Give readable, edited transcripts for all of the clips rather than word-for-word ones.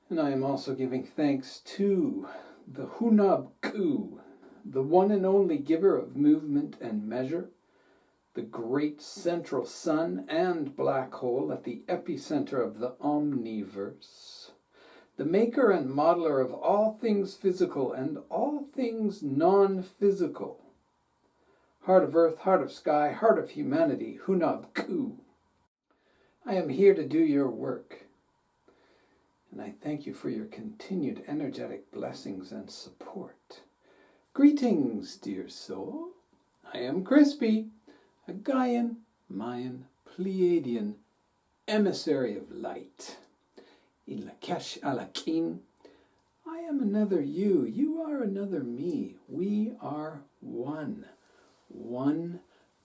And I am also giving thanks to the Hunab K'u, the one and only giver of movement and measure, the great central sun and black hole at the epicenter of the omniverse, the maker and modeler of all things physical and all things non-physical, heart of earth, heart of sky, heart of humanity, Hunab K'u. I am here to do your work, and I thank you for your continued energetic blessings and support. Greetings, dear soul. I am Crispy, a Gaian, Mayan, Pleiadian emissary of light. Een Lak'esh Alakin. I am another you. You are another me. We are one. One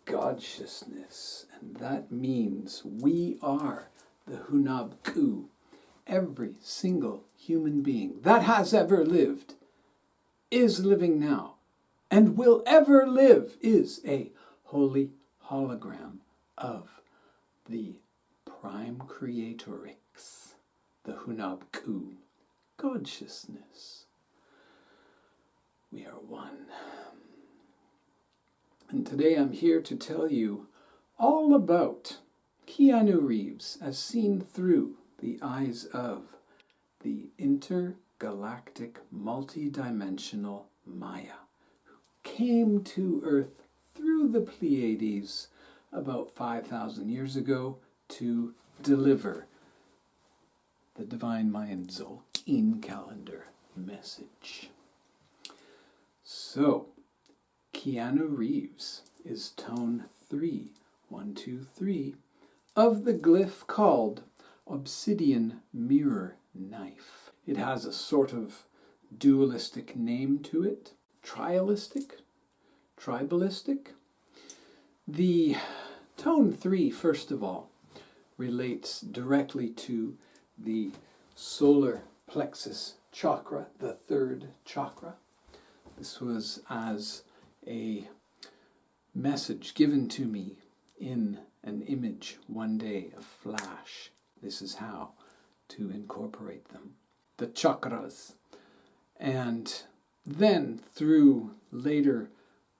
Godsciousness. And that means we are the Hunab K'u. Every single human being that has ever lived, is living now, and will ever live is a holy hologram of the Prime Creatorix, the Hunab K'u, Godsciousness. We are one. And today I'm here to tell you all about Keanu Reeves as seen through the eyes of the intergalactic multidimensional Maya, who came to Earth through the Pleiades about 5,000 years ago to deliver the divine Mayan Tzolk'in calendar message. So, Keanu Reeves is tone 3, 1, 2, 3, of the glyph called Obsidian Mirror Knife. It has a sort of dualistic name to it, trialistic, tribalistic. The tone 3, first of all, relates directly to the solar plexus chakra, the third chakra. This was as a message given to me in an image one day, a flash. This is how to incorporate them. The chakras. And then through later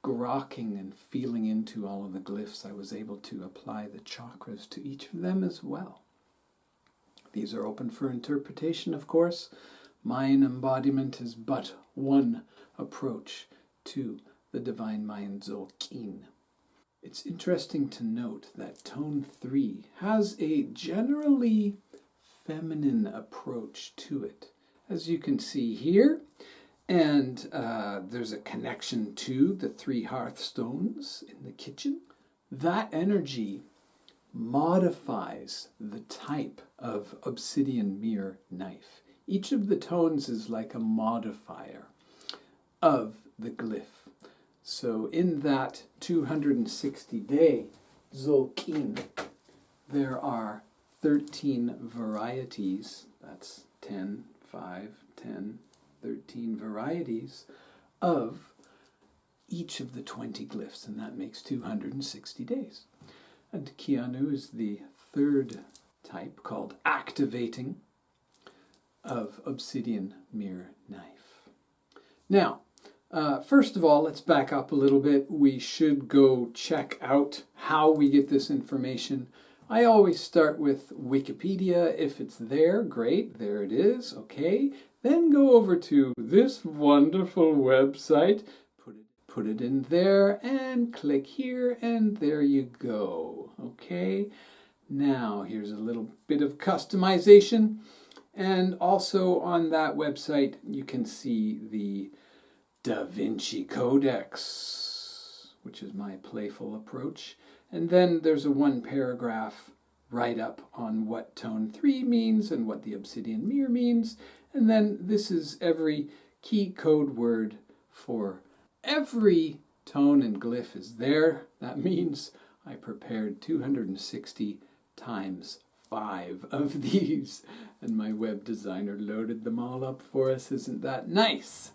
grokking and feeling into all of the glyphs, I was able to apply the chakras to each of them as well. These are open for interpretation, of course. Mayan embodiment is but one approach to the divine Mayan Tzolk'in. It's interesting to note that tone 3 has a generally feminine approach to it, as you can see here. And there's a connection to the 3 hearthstones in the kitchen. That energy modifies the type of obsidian mirror knife. Each of the tones is like a modifier of the glyph. So in that 260-day Tzolk'in, there are 13 varieties, that's 10, 5, 10, 13 varieties of each of the 20 glyphs, and that makes 260 days. And Keanu is the third type, called activating, of obsidian mirror knife. Now, first of all, let's back up a little bit. We should go check out how we get this information. I always start with Wikipedia. If it's there, great, there it is, okay. Then go over to this wonderful website, put it in there, and click here, and there you go, okay. Now, here's a little bit of customization. And also on that website, you can see the Da Vinci Codex, which is my playful approach. And then there's a 1-paragraph write-up on what tone 3 means and what the obsidian mirror means. And then this is every key code word for every tone and glyph is there. That means I prepared 260 times 5 of these, and my web designer loaded them all up for us. Isn't that nice?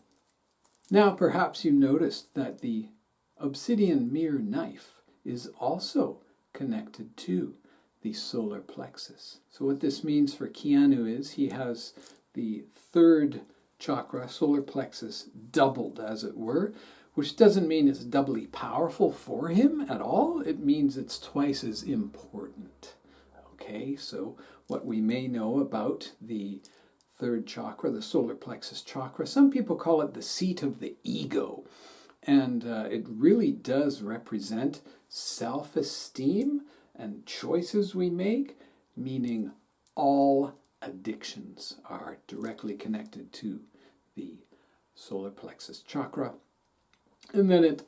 Now, perhaps you noticed that the obsidian mirror knife is also connected to the solar plexus. So what this means for Keanu is he has the third chakra, solar plexus, doubled, as it were, which doesn't mean it's doubly powerful for him at all. It means it's twice as important. Okay, so what we may know about the third chakra, the solar plexus chakra, some people call it the seat of the ego. And it really does represent self-esteem and choices we make, meaning all addictions are directly connected to the solar plexus chakra. And then it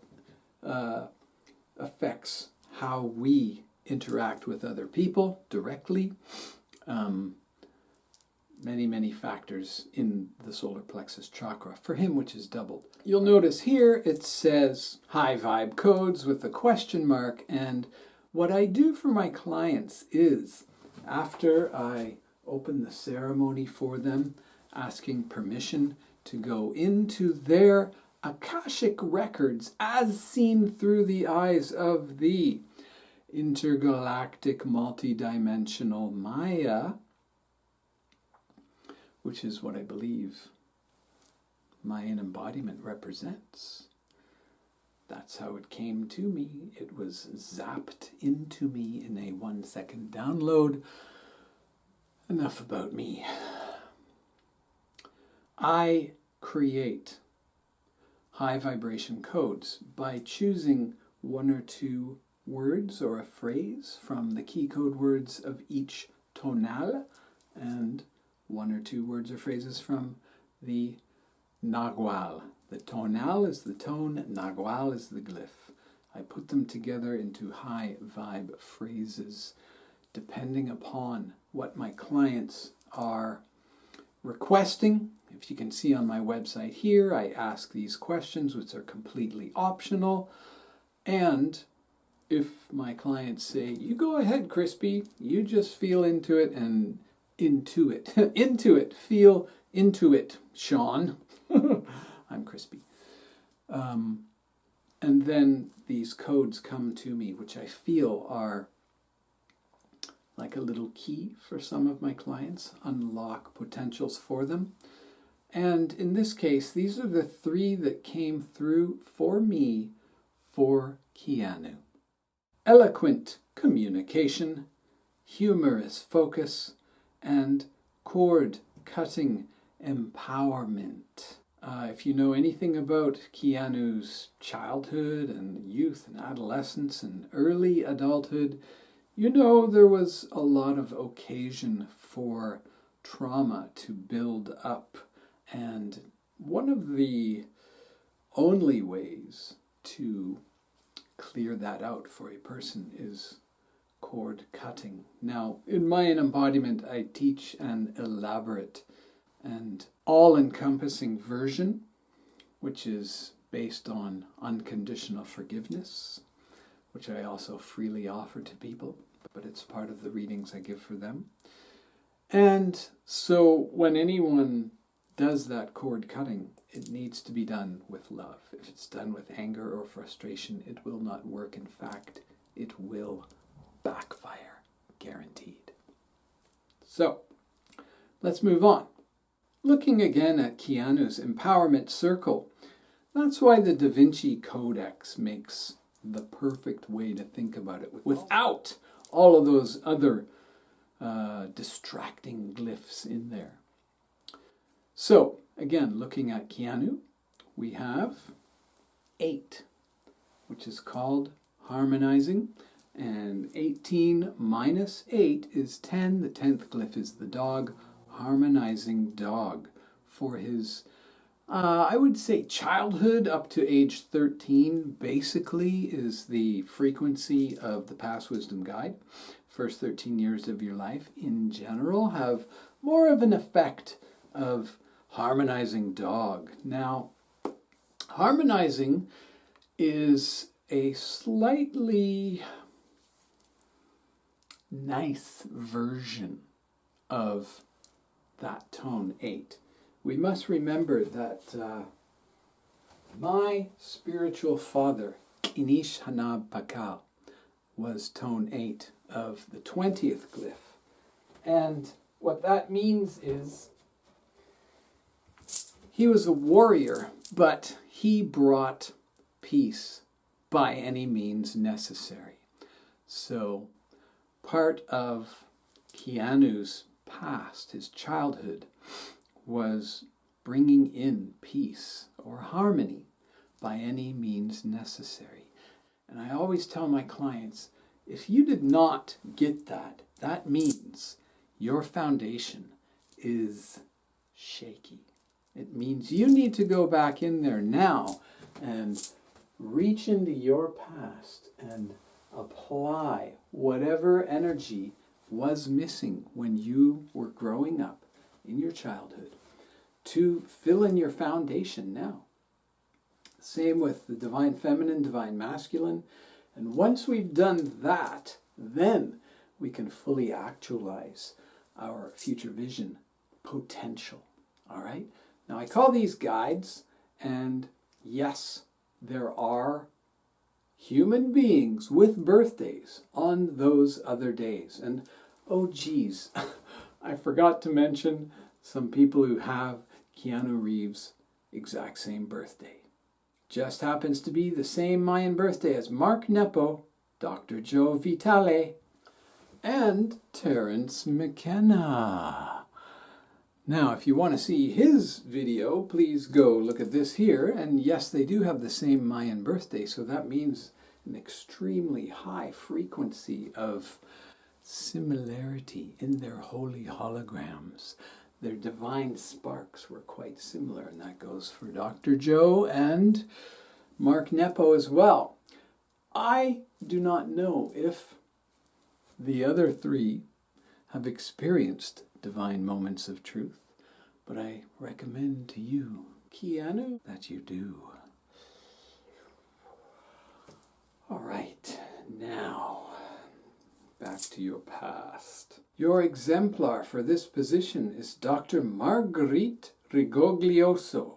affects how we interact with other people directly. Many factors in the solar plexus chakra for him, which is doubled. You'll notice here it says high vibe codes with a question mark, and what I do for my clients is, after I open the ceremony for them, asking permission to go into their Akashic records as seen through the eyes of the intergalactic multidimensional Maya, which is what I believe Mayan Embodiment represents. That's how it came to me. It was zapped into me in a 1-second download. Enough about me. I create high vibration codes by choosing one or two words or a phrase from the key code words of each tonal, and one or two words or phrases from the nagual. The tonal is the tone, nagual is the glyph. I put them together into high vibe phrases depending upon what my clients are requesting. If you can see on my website here, I ask these questions, which are completely optional. And if my clients say, you go ahead, Crispy, you just feel into it and into it. Into it. Feel into it, Sean. I'm Crispy. And then these codes come to me, which I feel are like a little key for some of my clients, unlock potentials for them. And in this case, these are the 3 that came through for me for Keanu. Eloquent communication, humorous focus, and cord-cutting empowerment. If you know anything about Keanu's childhood and youth and adolescence and early adulthood, you know there was a lot of occasion for trauma to build up. And one of the only ways to clear that out for a person is cord cutting. Now, in Mayan Embodiment, I teach an elaborate and all-encompassing version, which is based on unconditional forgiveness, which I also freely offer to people, but it's part of the readings I give for them. And so when anyone does that cord cutting, it needs to be done with love. If it's done with anger or frustration, it will not work. In fact, it will backfire, guaranteed. So, let's move on. Looking again at Keanu's empowerment circle, that's why the Da Vinci Codex makes the perfect way to think about it, without all of those other distracting glyphs in there. So, again, looking at Keanu, we have 8, which is called harmonizing, and 18 minus 8 is 10. The 10th glyph is the dog, harmonizing dog, for his, I would say, childhood up to age 13, basically, is the frequency of the Past Wisdom Guide. First 13 years of your life, in general, have more of an effect of harmonizing dog. Now, harmonizing is a slightly nice version of that tone 8. We must remember that my spiritual father, Hunab K'u, was tone 8 of the 20th glyph. And what that means is He was a warrior, but he brought peace by any means necessary. So part of Keanu's past, his childhood, was bringing in peace or harmony by any means necessary. And I always tell my clients, if you did not get that, that means your foundation is shaky. It means you need to go back in there now and reach into your past and apply whatever energy was missing when you were growing up in your childhood to fill in your foundation now. Same with the divine feminine, divine masculine. And once we've done that, then we can fully actualize our future vision potential. All right? Now, I call these guides, and yes, there are human beings with birthdays on those other days. And oh geez, I forgot to mention some people who have Keanu Reeves' exact same birthday. Just happens to be the same Mayan birthday as Mark Nepo, Dr. Joe Vitale, and Terence McKenna. Now, if you want to see his video, please go look at this here. And yes, they do have the same Mayan birthday, so that means an extremely high frequency of similarity in their holy holograms. Their divine sparks were quite similar, and that goes for Dr. Joe and Mark Nepo as well. I do not know if the other three have experienced divine moments of truth, but I recommend to you, Keanu, that you do. All right, now back to your past. Your exemplar for this position is Dr. Marguerite Rigoglioso.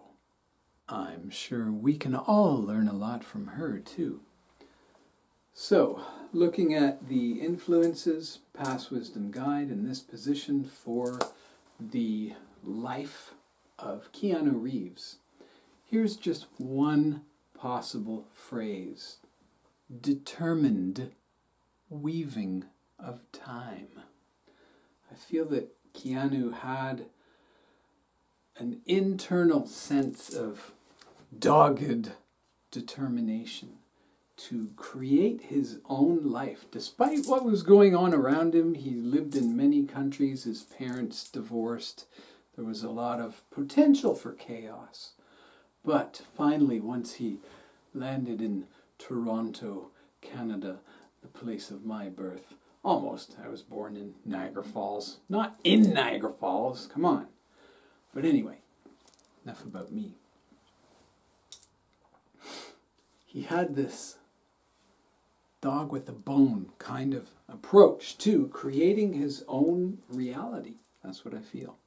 I'm sure we can all learn a lot from her too. So, looking at the influences, past wisdom guide in this position for the life of Keanu Reeves, here's just one possible phrase. Determined weaving of time. I feel that Keanu had an internal sense of dogged determination to create his own life. Despite what was going on around him, he lived in many countries, his parents divorced, there was a lot of potential for chaos. But finally, once he landed in Toronto, Canada, the place of my birth, almost, I was born in Niagara Falls. Not in Niagara Falls, come on. But anyway, enough about me. He had this dog with a bone kind of approach to creating his own reality. That's what I feel.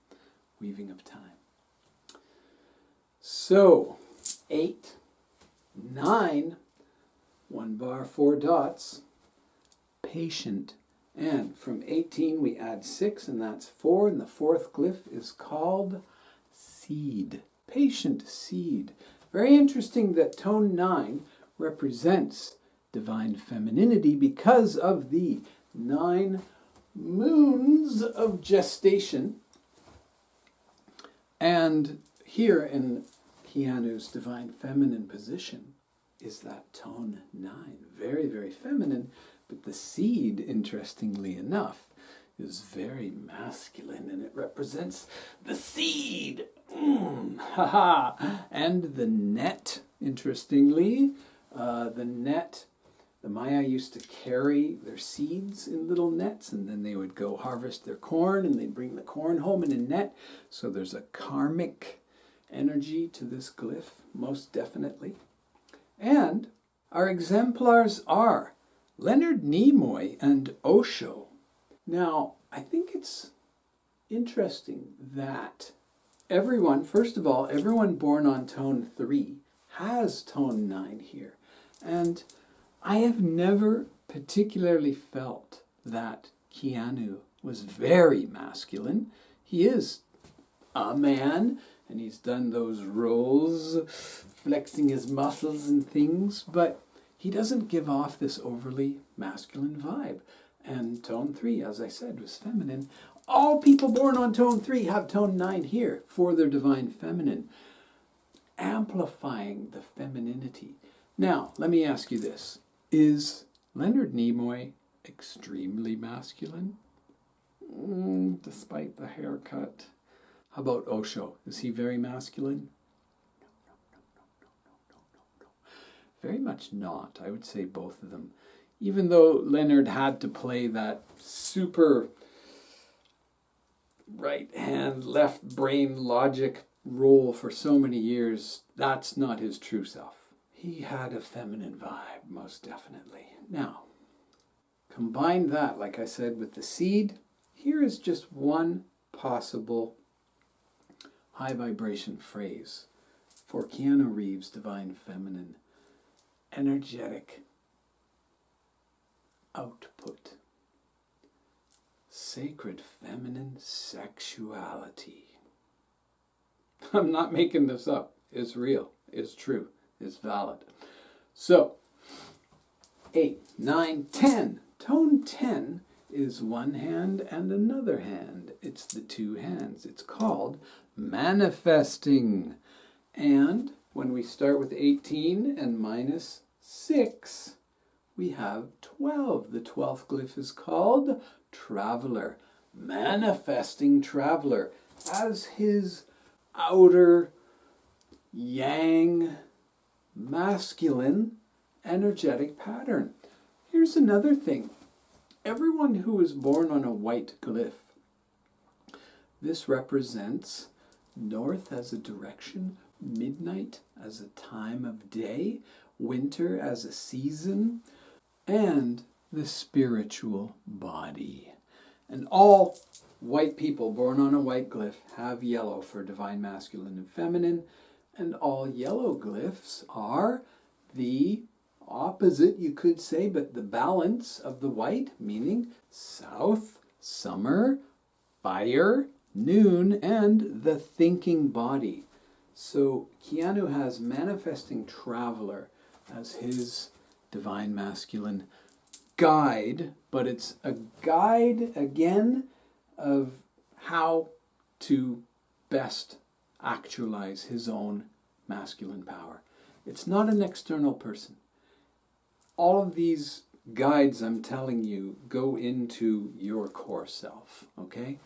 Weaving of time. So, 8, 9, 1 bar, 4 dots, patient. And from 18 we add 6, and that's 4, and the fourth glyph is called seed. Patient seed. Very interesting that tone 9 represents divine femininity because of the 9 moons of gestation. And here in Keanu's divine feminine position is that tone 9. Very, very feminine, but the seed, interestingly enough, is very masculine, and it represents the seed. And the net, interestingly, the net, the Maya used to carry their seeds in little nets, and then they would go harvest their corn, and they'd bring the corn home in a net. So there's a karmic energy to this glyph, most definitely. And our exemplars are Leonard Nimoy and Osho. Now, I think it's interesting that everyone, first of all, everyone born on tone 3 has tone 9 here. And I have never particularly felt that Keanu was very masculine. He is a man, and he's done those rolls, flexing his muscles and things, but he doesn't give off this overly masculine vibe. And tone 3, as I said, was feminine. All people born on tone 3 have tone 9 here for their divine feminine, amplifying the femininity. Now, let me ask you this. Is Leonard Nimoy extremely masculine? Despite the haircut. How about Osho? Is he very masculine? No. Very much not. I would say both of them. Even though Leonard had to play that super right hand, left brain logic role for so many years, that's not his true self. He had a feminine vibe, most definitely. Now, combine that, like I said, with the seed. Here is just one possible high vibration phrase for Keanu Reeves' divine feminine. Energetic output. Sacred feminine sexuality. I'm not making this up. It's real. It's true. It's valid. So, 8, 9, 10. Tone 10 is one hand and another hand. It's the two hands. It's called manifesting. And when we start with 18 and minus 6, we have 12. The 12th glyph is called traveler. Manifesting traveler as his outer yang masculine energetic pattern. Here's another thing. Everyone who is born on a white glyph, this represents north as a direction, midnight as a time of day, winter as a season, and the spiritual body. And all white people born on a white glyph have yellow for divine masculine and feminine, and all yellow glyphs are the opposite, you could say, but the balance of the white, meaning south, summer, fire, noon, and the thinking body. So Keanu has manifesting traveler as his divine masculine guide, but it's a guide, again, of how to best actualize his own masculine power. It's not an external person. All of these guides I'm telling you go into your core self, okay?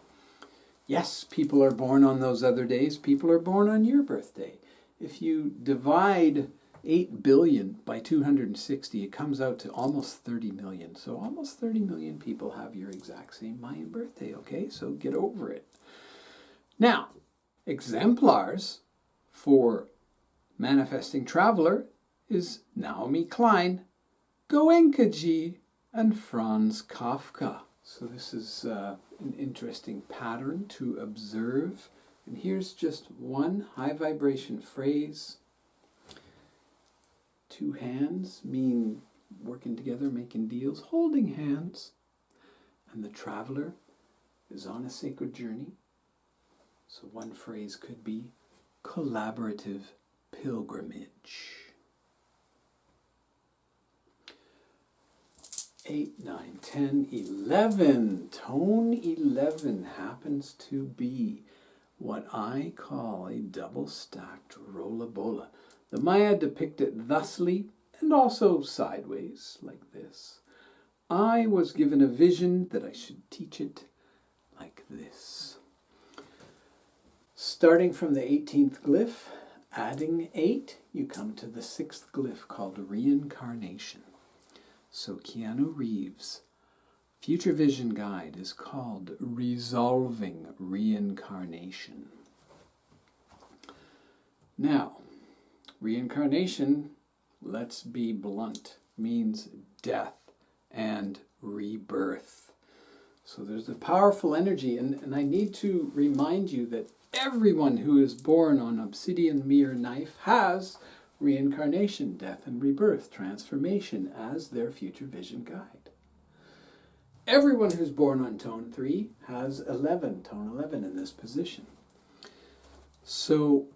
Yes, people are born on those other days. People are born on your birthday. If you divide 8 billion by 260, it comes out to almost 30 million. So almost 30 million people have your exact same Mayan birthday, okay? So get over it. Now, exemplars for manifesting traveler is Naomi Klein, Goenkaji, and Franz Kafka. So this is an interesting pattern to observe. And here's just one high vibration phrase. Two hands mean working together, making deals, holding hands. And the traveler is on a sacred journey. So one phrase could be collaborative pilgrimage. 8, 9, 10, 11. Tone 11 happens to be what I call a double-stacked rollabola. The Maya depict it thusly and also sideways, like this. I was given a vision that I should teach it like this. Starting from the 18th glyph, adding 8, you come to the 6th glyph called Reincarnation. So Keanu Reeves' future vision guide is called Resolving Reincarnation. Now, reincarnation, let's be blunt, means death and rebirth. So there's a powerful energy, and I need to remind you that everyone who is born on obsidian mirror knife has reincarnation, death and rebirth, transformation as their future vision guide. Everyone who's born on tone 3 has 11, tone 11 in this position. So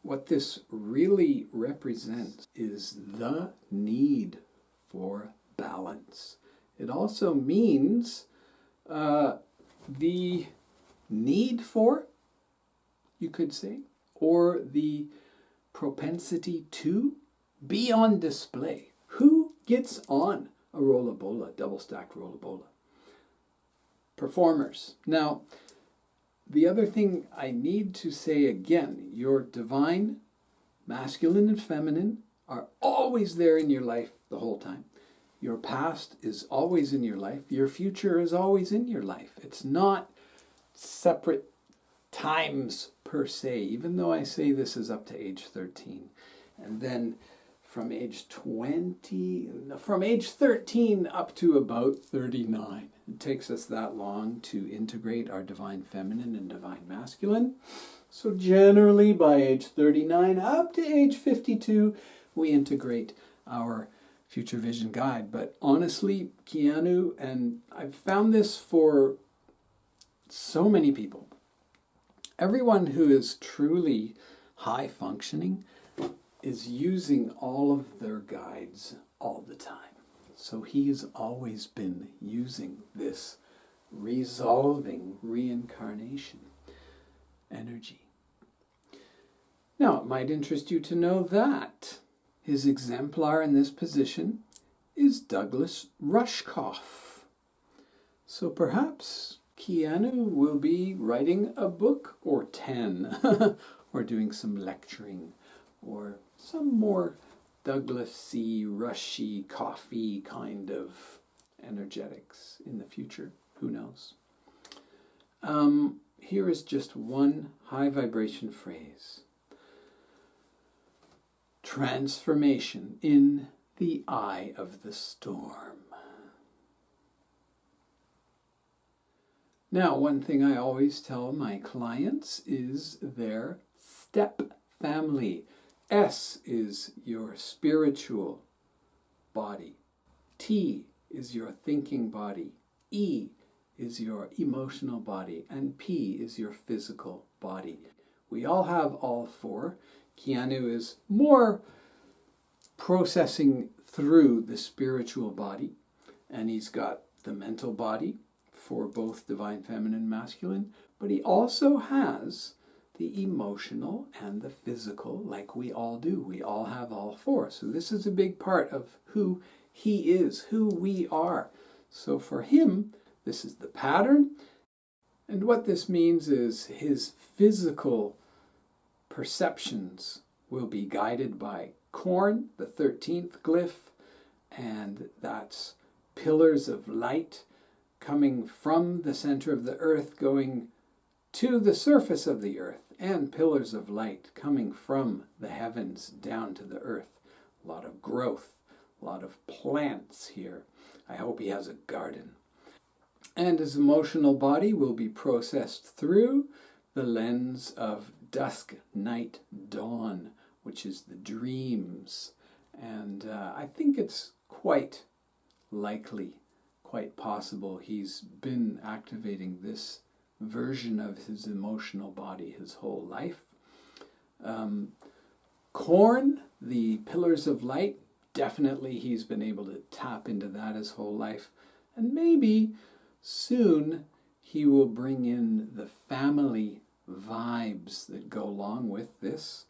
what this really represents is the need for balance. It also means the need for, you could say, or the propensity to be on display. Who gets on a rolla bola, double-stacked rolla bola? Performers. Now, the other thing I need to say again, your divine, masculine and feminine, are always there in your life the whole time. Your past is always in your life. Your future is always in your life. It's not separate times per se, even though I say this is up to age 13. And then from age 13 up to about 39. It takes us that long to integrate our divine feminine and divine masculine. So generally by age 39 up to age 52, we integrate our future vision guide. But honestly, Keanu, and I've found this for so many people, everyone who is truly high functioning is using all of their guides all the time. So he's always been using this resolving reincarnation energy. Now, it might interest you to know that his exemplar in this position is Douglas Rushkoff. So perhaps Keanu will be writing a book or 10, or doing some lecturing, or some more Douglas-y, Rushy, coffee kind of energetics in the future. Who knows? Here is just one high vibration phrase. Transformation in the eye of the storm. Now, one thing I always tell my clients is their S.T.E.P family. S is your spiritual body. T is your thinking body. E is your emotional body. And P is your physical body. We all have all four. Keanu is more processing through the spiritual body. And he's got the mental body for both divine feminine and masculine. But he also has the emotional and the physical, like we all do. We all have all four. So this is a big part of who he is, who we are. So for him, this is the pattern. And what this means is his physical perceptions will be guided by corn, the 13th glyph, and that's pillars of light coming from the center of the earth, going to the surface of the earth, and pillars of light coming from the heavens down to the earth. A lot of growth, a lot of plants here. I hope he has a garden. And his emotional body will be processed through the lens of dusk, night, dawn, which is the dreams. And I think it's quite likely, quite possible, he's been activating this version of his emotional body his whole life. Corn, the pillars of light, definitely he's been able to tap into that his whole life. And maybe soon he will bring in the family vibes that go along with this.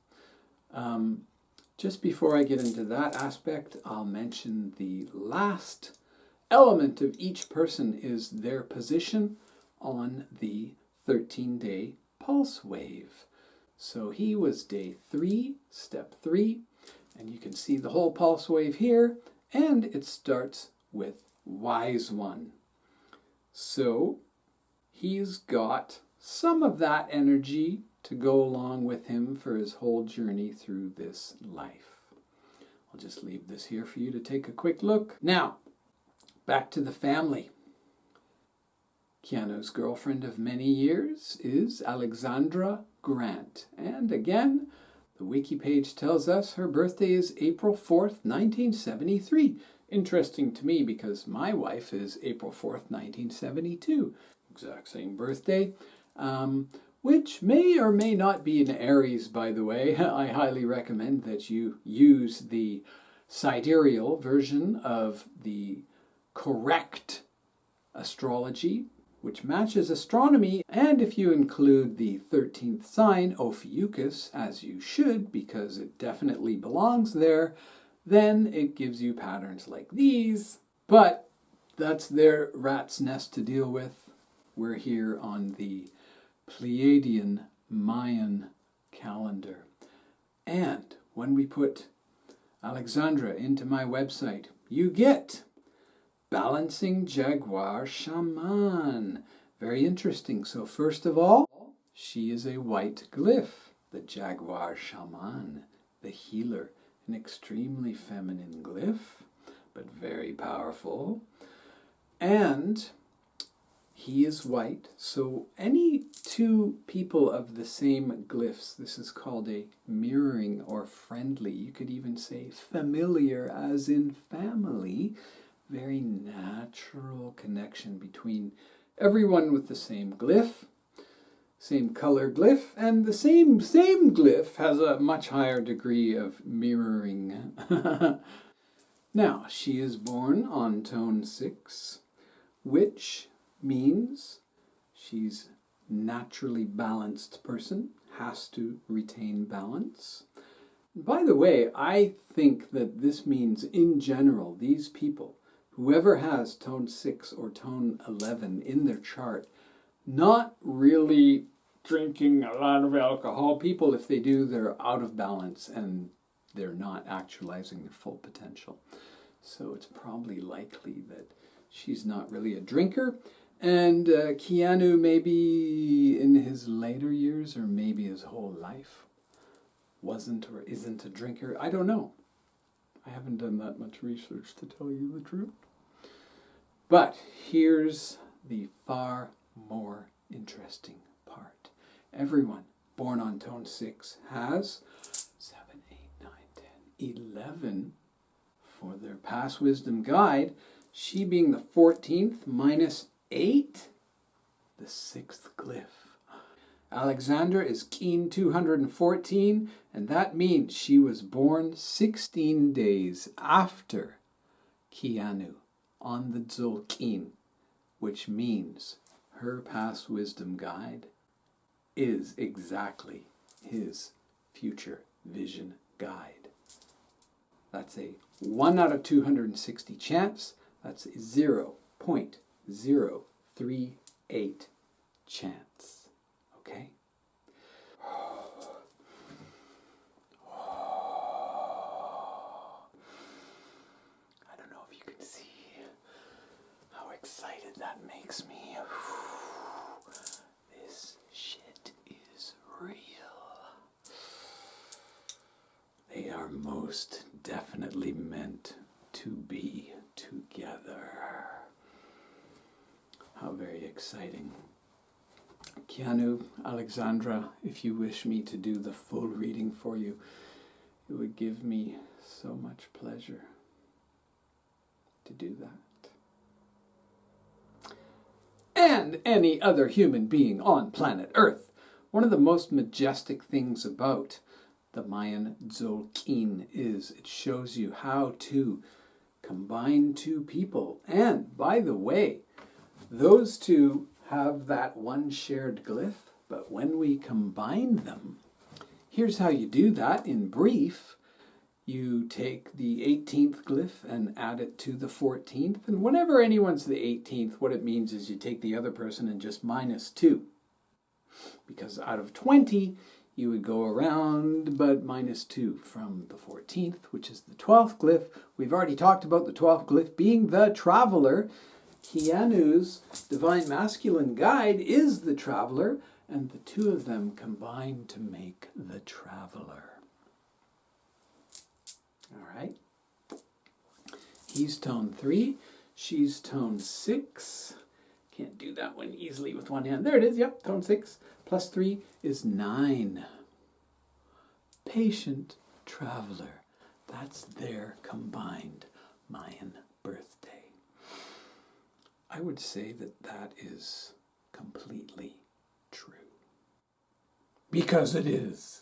Just before I get into that aspect, I'll mention the last element of each person is their position on the 13-day pulse wave. So he was day 3, step 3, and you can see the whole pulse wave here, and it starts with wise one. So he's got some of that energy to go along with him for his whole journey through this life. I'll just leave this here for you to take a quick look. Now, back to the family. Keanu's girlfriend of many years is Alexandra Grant. And again, the wiki page tells us her birthday is April 4th, 1973. Interesting to me because my wife is April 4th, 1972. Exact same birthday. which may or may not be in Aries, by the way. I highly recommend that you use the sidereal version of the correct astrology, which matches astronomy, and if you include the 13th sign, Ophiuchus, as you should, because it definitely belongs there, then it gives you patterns like these. But that's their rat's nest to deal with. We're here on the Pleiadian Mayan calendar. And when we put Alexandra into my website, you get Balancing Jaguar Shaman. Very interesting. So first of all, she is a white glyph, the Jaguar Shaman, the healer, an extremely feminine glyph, but very powerful. And he is white, so any two people of the same glyphs, this is called a mirroring or friendly. You could even say familiar, as in family. Very natural connection between everyone with the same glyph, same color glyph, and the same glyph has a much higher degree of mirroring. Now, she is born on tone 6, which means she's naturally balanced person, has to retain balance. By the way, I think that this means in general, these people, whoever has tone 6 or tone 11 in their chart, not really drinking a lot of alcohol. People, if they do, they're out of balance and they're not actualizing their full potential. So it's probably likely that she's not really a drinker. And Keanu, maybe in his later years or maybe his whole life, wasn't or isn't a drinker. I don't know. I haven't done that much research to tell you the truth. But here's the far more interesting part. Everyone born on tone 6 has 7, 8, 9, 10, 11 for their past wisdom guide. She being the 14th minus 8, the 6th glyph. Alexandra is Keen 214, and that means she was born 16 days after Keanu on the Tzolk'in, which means her past wisdom guide is exactly his future vision guide. That's a 1 out of 260 chance. That's a 0.038 chance. Okay? I don't know if you can see how excited that makes me. This shit is real. They are most definitely meant to be together. How very exciting. Keanu, Alexandra, if you wish me to do the full reading for you, it would give me so much pleasure to do that. And any other human being on planet Earth. One of the most majestic things about the Mayan Tzolk'in is it shows you how to combine two people. And by the way, those two have that one shared glyph, but when we combine them, here's how you do that in brief. You take the 18th glyph and add it to the 14th, and whenever anyone's the 18th, what it means is you take the other person and just minus 2. Because out of 20, you would go around, but minus 2 from the 14th, which is the 12th glyph. We've already talked about the 12th glyph being the traveler. Keanu's divine masculine guide is the traveler, and the two of them combine to make the traveler. All right. He's tone 3. She's tone 6. Can't do that one easily with one hand. There it is. Yep, tone 6. Plus 3 is 9. Patient traveler. That's their combined Mayan birthday. I would say that that is completely true. because it is.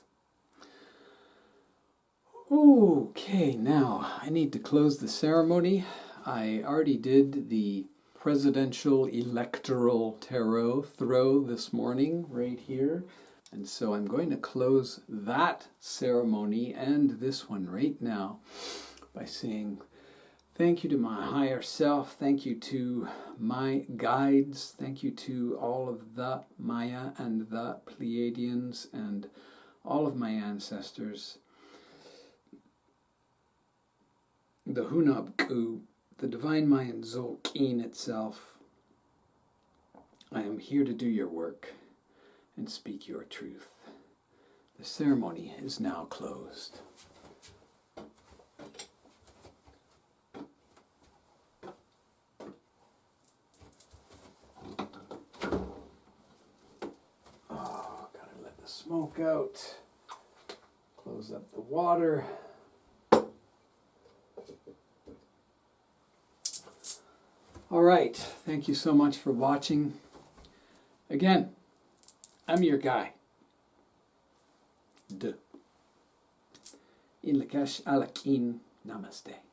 Okay, now I need to close the ceremony. I already did the presidential electoral tarot throw this morning right here. And so I'm going to close that ceremony and this one right now by saying thank you to my higher self, thank you to my guides, thank you to all of the Maya and the Pleiadians and all of my ancestors, the Hunab K'u, the Divine Mayan Zolkeen itself. I am here to do your work and speak your truth. The ceremony is now closed. Oh, gotta let the smoke out. Close up the water. All right, thank you so much for watching. Again, I'm your guy. Een Lak'esh, Namaste.